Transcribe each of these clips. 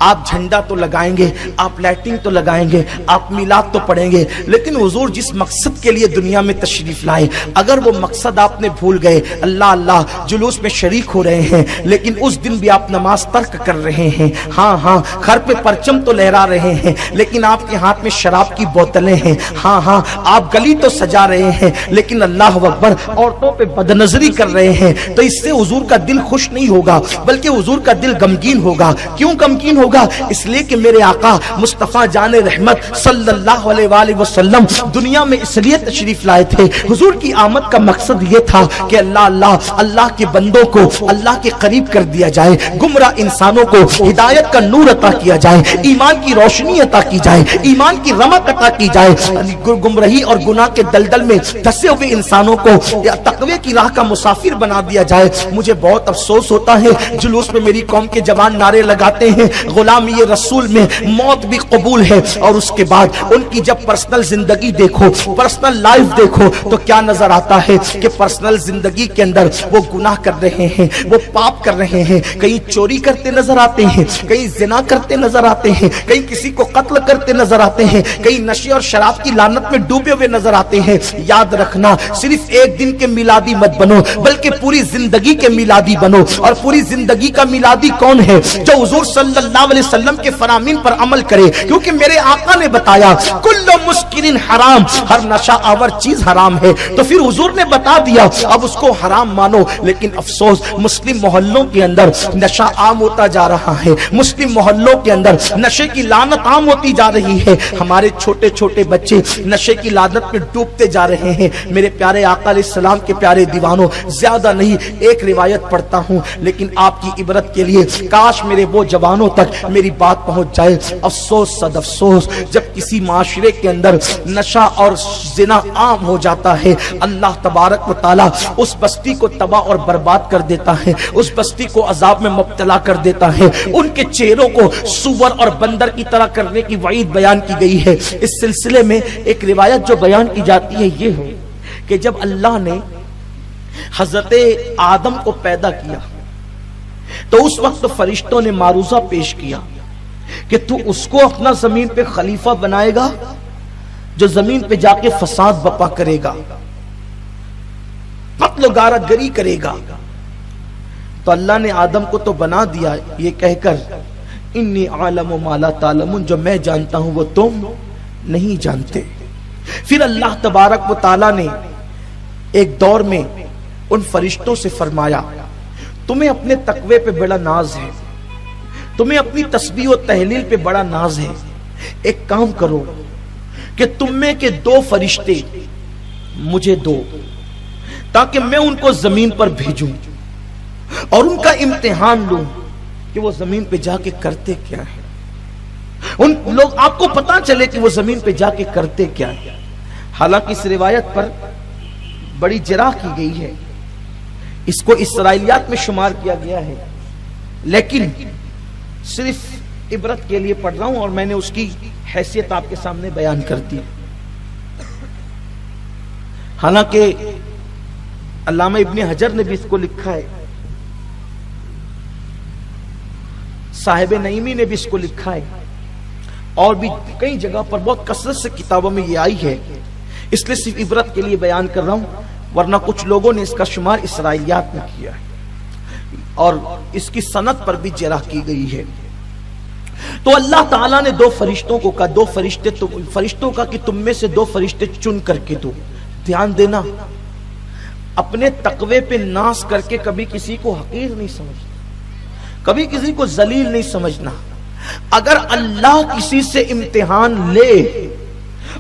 آپ جھنڈا تو لگائیں گے, آپ لائٹنگ تو لگائیں گے, آپ میلاد تو پڑھیں گے, لیکن حضور جس مقصد کے لیے دنیا میں تشریف لائے اگر وہ مقصد آپ نے بھول گئے, اللہ اللہ جلوس میں شریک ہو رہے ہیں لیکن اس دن بھی آپ نماز ترک کر رہے ہیں, ہاں ہاں گھر پہ پرچم تو لہرا رہے ہیں لیکن آپ کے ہاتھ میں شراب کی بوتلیں ہیں, ہاں ہاں آپ گلی تو سجا رہے ہیں لیکن اللہ اکبر عورتوں پہ بدنظری کر رہے ہیں, تو اس سے حضور کا دل خوش نہیں ہوگا بلکہ حضور کا دل غمگین ہوگا. کیوں غمگین ہوگا؟ اس لیے کہ میرے آقا مصطفیٰ جان رحمت صلی اللہ علیہ وآلہ وسلم دنیا میں اس لیے تشریف لائے تھے. حضور کی آمد کا مقصد یہ تھا کہ اللہ کے بندوں کو اللہ کے قریب کر دیا جائے, گمراہ انسانوں کو ہدایت کا نور عطا کیا جائے, ایمان کی روشنی عطا کی جائے, ایمان کی رمق عطا کی جائے, گمراہی اور گناہ کے دلدل میں دھسے ہوئے انسانوں کو تقوی کی راہ کا مسافر بنا دیا جائے. مجھے بہت افسوس ہوتا ہے جلوس میں میری قوم کے جوان نعرے لگاتے ہیں غلامی رسول میں موت بھی قبول ہے, اور اس کے بعد ان کی جب پرسنل زندگی دیکھو, پرسنل لائف دیکھو تو کیا نظر آتا ہے کہ پرسنل زندگی کے اندر وہ گناہ کر رہے ہیں, وہ پاپ کر رہے ہیں, کہیں چوری کرتے نظر آتے ہیں, کہیں زنا کرتے نظر آتے ہیں, کہیں کسی کو قتل کرتے نظر آتے ہیں, کہیں نشے اور شراب کی لعنت میں ڈوبے ہوئے نظر آتے ہیں. یاد رکھنا صرف ایک دن کے میلادی مت بنو بلکہ پوری زندگی کے میلادی بنو. اور پوری زندگی کا میلادی کون ہے؟ جو حضور صلی اللہ علیہ وسلم کے فرامین پر عمل کرے, کیونکہ میرے آقا نے بتایا کل مسکرین حرام, ہر نشہ آور چیز حرام ہے, تو پھر حضور نے بتا دیا اب اس کو حرام مانو. لیکن افسوس مسلم محلوں کے اندر نشہ عام ہوتا جا رہا ہے, مسلم محلوں کے اندر نشے کی لعنت عام ہوتی جا رہی ہے, ہمارے چھوٹے چھوٹے بچے نشے کی لعنت میں ڈوبتے جا رہے ہیں. میرے پیارے آقا علیہ السلام کے پیارے دیوانوں, زیادہ نہیں ایک روایت پڑھتا ہوں لیکن آپ کی عبرت کے لیے, کاش میرے وہ جوانوں تک میری بات پہنچ جائے. افسوس صد افسوس جب کسی معاشرے کے اندر نشہ اور زنا عام ہو جاتا ہے, اللہ تبارک و تعالی اس بستی کو تباہ اور برباد کر دیتا ہے, اس بستی کو عذاب میں مبتلا کر دیتا ہے, ان کے چہروں کو سور اور بندر کی طرح کرنے کی وعید بیان کی گئی ہے. اس سلسلے میں ایک روایت جو بیان کی جاتی ہے یہ ہے کہ جب اللہ نے حضرت آدم کو پیدا کیا تو اس وقت فرشتوں نے معروضہ پیش کیا کہ تو اس کو اپنا زمین پہ خلیفہ بنائے گا جو زمین پہ جا کے فساد بپا کرے گا, قتل و غارت گری کرے گا. تو اللہ نے آدم کو تو بنا دیا یہ کہہ کر انی عالم ما لا تعلمون, جو میں جانتا ہوں وہ تم نہیں جانتے. پھر اللہ تبارک و تعالی نے ایک دور میں ان فرشتوں سے فرمایا تمہیں اپنے تقوی پہ بڑا ناز ہے, تمہیں اپنی تسبیح و تہلیل پہ بڑا ناز ہے, ایک کام کرو کہ تم میں کے 2 فرشتے مجھے دو تاکہ میں ان کو زمین پر بھیجوں اور ان کا امتحان لوں کہ وہ زمین پہ جا کے کرتے کیا ہے. ان لوگ آپ کو پتا چلے کہ وہ زمین پہ جا کے کرتے کیا ہے. حالانکہ اس روایت پر بڑی جرح کی گئی ہے, اس کو اسرائیلیات میں شمار کیا گیا ہے, لیکن صرف عبرت کے لیے پڑھ رہا ہوں اور میں نے اس کی حیثیت آپ کے سامنے بیان کر دی. حالانکہ علامہ ابن حجر نے بھی اس کو لکھا ہے, صاحب نعیمی نے بھی اس کو لکھا ہے, اور بھی کئی جگہ پر بہت کثرت سے کتابوں میں یہ آئی ہے. اس لیے صرف عبرت کے لیے بیان کر رہا ہوں, ورنہ کچھ لوگوں نے اس کا شمار اسرائیلیات میں کیا ہے اور اس کی سند پر بھی جرح کی گئی ہے. تو اللہ تعالیٰ نے 2 فرشتوں کو کہا, 2 فرشتے فرشتوں کا کہ تم میں سے 2 فرشتے چن کر کے دو. دھیان دینا, اپنے تقوی پہ ناز کر کے کبھی کسی کو حقیر نہیں سمجھنا, کبھی کسی کو ذلیل نہیں سمجھنا. اگر اللہ کسی سے امتحان لے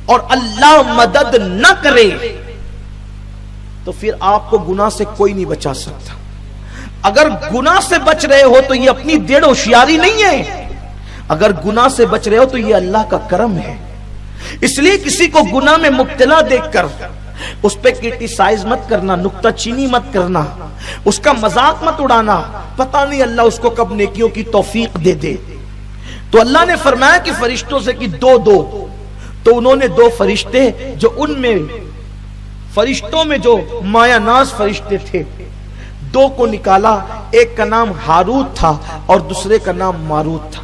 اور اللہ مدد نہ کرے تو پھر آپ کو گناہ سے کوئی نہیں بچا سکتا. اگر گناہ سے بچ رہے ہو تو یہ اپنی دیڑ ہوشیاری نہیں ہے, اگر گناہ سے بچ رہے ہو تو یہ اللہ کا کرم ہے. اس لیے کسی کو گناہ میں مبتلا دیکھ کر اس پہ کرٹیسائز مت کرنا, نکتہ چینی مت کرنا, اس کا مذاق مت اڑانا. پتہ نہیں اللہ اس کو کب نیکیوں کی توفیق دے دے. تو اللہ نے فرمایا کہ فرشتوں سے کہ 2 تو انہوں نے 2 فرشتے جو ان میں فرشتوں میں جو مایا ناز فرشتے تھے 2 کو نکالا. ایک کا نام ہاروت تھا اور دوسرے کا نام ماروت تھا.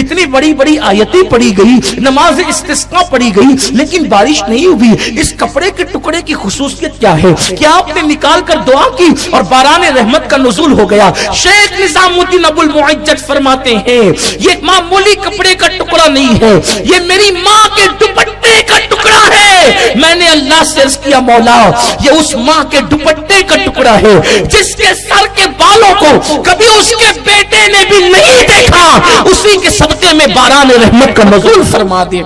اتنی بڑی بڑی آیتیں پڑھی گئی, نماز استسقاء پڑھی گئی, لیکن بارش نہیں ہوئی. اس کپڑے کے ٹکڑے کی خصوصیت کیا ہے؟ کیا آپ نے نکال کر دعا کی اور باران رحمت کا نزول ہو گیا؟ شیخ نظام الدین ابو المعجد فرماتے ہیں یہ معمولی کپڑے کا ٹکڑا نہیں ہے, یہ میری ماں کے دوپٹے کا ٹکڑا ہے. میں نے اللہ سے عرض کیا مولا یہ اس ماں کے دوپٹے کا ٹکڑا ہے جس کے سر کے بالوں کو کبھی اس کے بیٹے نے بھی نہیں دیکھا, اسی کے صدقے میں باران رحمت کا نزول فرما دے.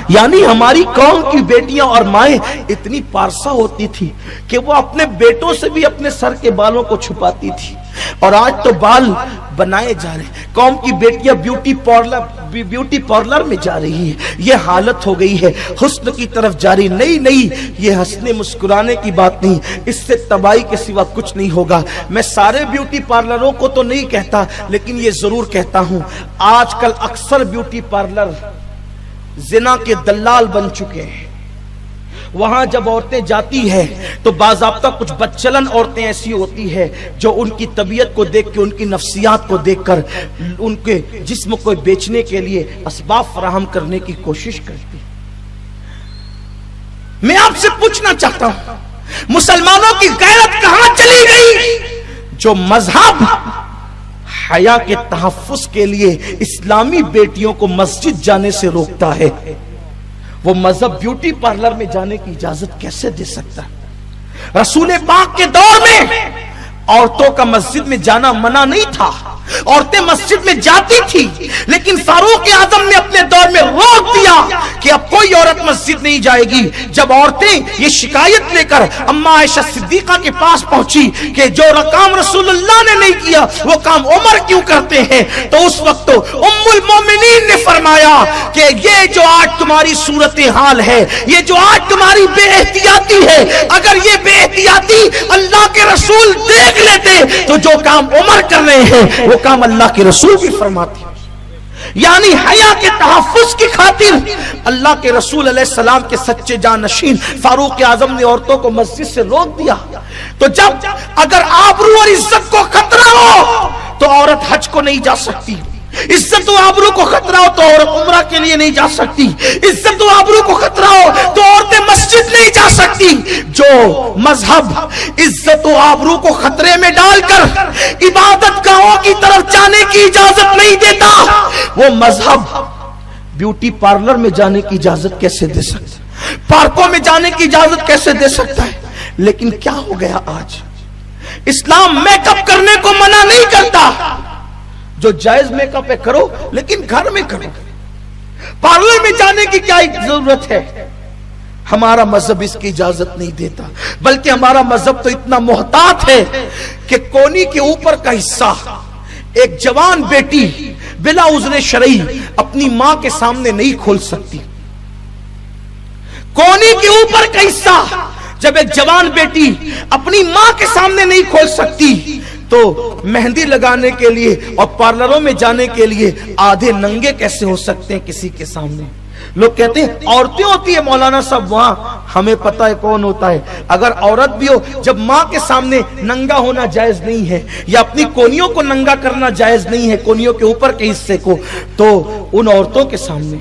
یعنی ہماری قوم کی بیٹیاں اور مائیں اتنی پارسا ہوتی تھی کہ وہ اپنے بیٹوں سے بھی اپنے سر کے بالوں کو چھپاتی تھی, اور آج تو بال بنائے جا رہے. قوم کی بیٹیاں بیوٹی پارلر میں جا رہی ہیں. یہ حالت ہو گئی ہے حسن کی طرف جاری. نہیں, یہ ہنسنے مسکرانے کی بات نہیں, اس سے تباہی کے سوا کچھ نہیں ہوگا. میں سارے بیوٹی پارلروں کو تو نہیں کہتا, لیکن یہ ضرور کہتا ہوں آج کل اکثر بیوٹی پارلر زنا کے دلال بن چکے ہیں. وہاں جب عورتیں جاتی ہیں تو باضابطہ کچھ بدچلن عورتیں ایسی ہوتی ہے جو ان کی طبیعت کو دیکھ کے, ان کی نفسیات کو دیکھ کر ان کے جسم کو بیچنے کے لیے اسباب فراہم کرنے کی کوشش کرتی. میں آپ سے پوچھنا چاہتا ہوں مسلمانوں کی غیرت کہاں چلی گئی؟ جو مذہب حیا کے تحفظ کے لیے اسلامی بیٹیوں کو مسجد جانے سے روکتا ہے, وہ مذہب بیوٹی پارلر میں جانے کی اجازت کیسے دے سکتا ہے؟ رسول پاک کے دور میں عورتوں کا مسجد میں جانا منع نہیں تھا, عورتیں مسجد میں جاتی تھی, لیکن فاروق اعظم نے اپنے دور میں روک دیا کہ اب کوئی عورت مسجد نہیں جائے گی. جب عورتیں یہ شکایت لے کر اما عائشہ صدیقہ کے پاس پہنچی کہ جو کام رسول اللہ نے نہیں کیا وہ کام عمر کیوں کرتے ہیں, تو اس وقت ام المومنین نے فرمایا کہ یہ جو آج تمہاری صورتحال ہے, یہ جو آج تمہاری بے احتیاطی ہے, اگر یہ بے احتیاطی اللہ کے رسول دیکھ لیتے تو جو کام عمر کر رہے ہیں وہ کام اللہ کے رسول بھی فرماتے. یعنی حیا کے تحفظ کی خاطر اللہ کے رسول علیہ السلام کے سچے جانشین فاروق اعظم نے عورتوں کو مسجد سے روک دیا. تو جب اگر آبرو اور عزت کو خطرہ ہو تو عورت حج کو نہیں جا سکتی, عزت و آبرو کو خطرہ ہو تو عورت عمرہ کے لیے نہیں جا سکتی, عزت و آبرو کو خطرہ ہو تو عورتیں مسجد نہیں جا سکتی. جو مذہب عزت و آبرو کو خطرے میں ڈال کر عبادت گاہوں کی طرف جانے کی اجازت نہیں دیتا, وہ مذہب بیوٹی پارلر میں جانے کی اجازت کیسے دے سکتا ہے, پارکوں میں جانے کی اجازت کیسے دے سکتا ہے؟ لیکن کیا ہو گیا آج, اسلام میک اپ کرنے کو منع نہیں کرتا, جو جائز میک اپ ہے کرو لیکن گھر میں کرو, پارلر میں جانے کی کیا ضرورت ہے؟ ہمارا مذہب اس کی اجازت نہیں دیتا, بلکہ ہمارا مذہب تو اتنا محتاط ہے کہ کونی کے اوپر کا حصہ ایک جوان بیٹی بلا عذر شرعی اپنی ماں کے سامنے نہیں کھول سکتی. کونی کے اوپر کا حصہ جب ایک جوان بیٹی اپنی ماں کے سامنے نہیں کھول سکتی تو مہندی لگانے کے لیے اور پارلروں میں جانے کے لیے آدھے ننگے کیسے ہو سکتے ہیں کسی کے سامنے؟ لوگ کہتے ہیں عورتیں ہوتی ہے مولانا صاحب, وہاں ہمیں پتہ ہے کون ہوتا ہے. اگر عورت بھی ہو, جب ماں کے سامنے ننگا ہونا جائز نہیں ہے یا اپنی کونیوں کو ننگا کرنا جائز نہیں ہے, کونیوں کے اوپر کے حصے کو, تو ان عورتوں کے سامنے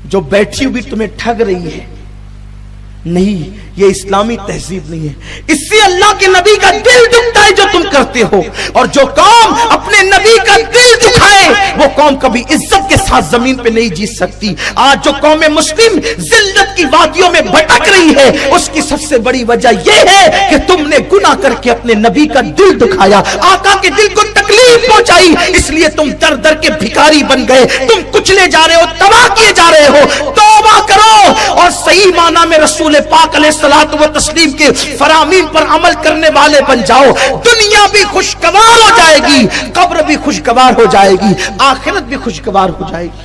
جو بیٹھی ہوئی تمہیں ٹھگ رہی ہے, نہیں, یہ اسلامی تہذیب نہیں ہے. اس سے اللہ کے نبی کا دل دکھتا ہے جو تم کرتے ہو, اور جو قوم اپنے نبی کا دل دکھائے وہ قوم کبھی عزت کے ساتھ زمین پہ نہیں جیت سکتی. آج جو قوم مسلم ذلت کی وادیوں میں بھٹک رہی ہے اس کی سب سے بڑی وجہ یہ ہے کہ تم نے گناہ کر کے اپنے نبی کا دل دکھایا, آقا کے دل کو تکلیف پہنچائی, اس لیے تم در در کے بھکاری بن گئے, تم کچلے جا رہے ہو, تباہ کیے جا رہے ہو. توبہ کرو اور صحیح معنی میں رسول پاک علیہ الصلوۃ والتسلیم کے فرامین پر عمل کرنے والے بن جاؤ. دنیا بھی خوشگوار ہو جائے گی, قبر بھی خوشگوار ہو جائے گی, آخرت بھی خوشگوار ہو جائے گی.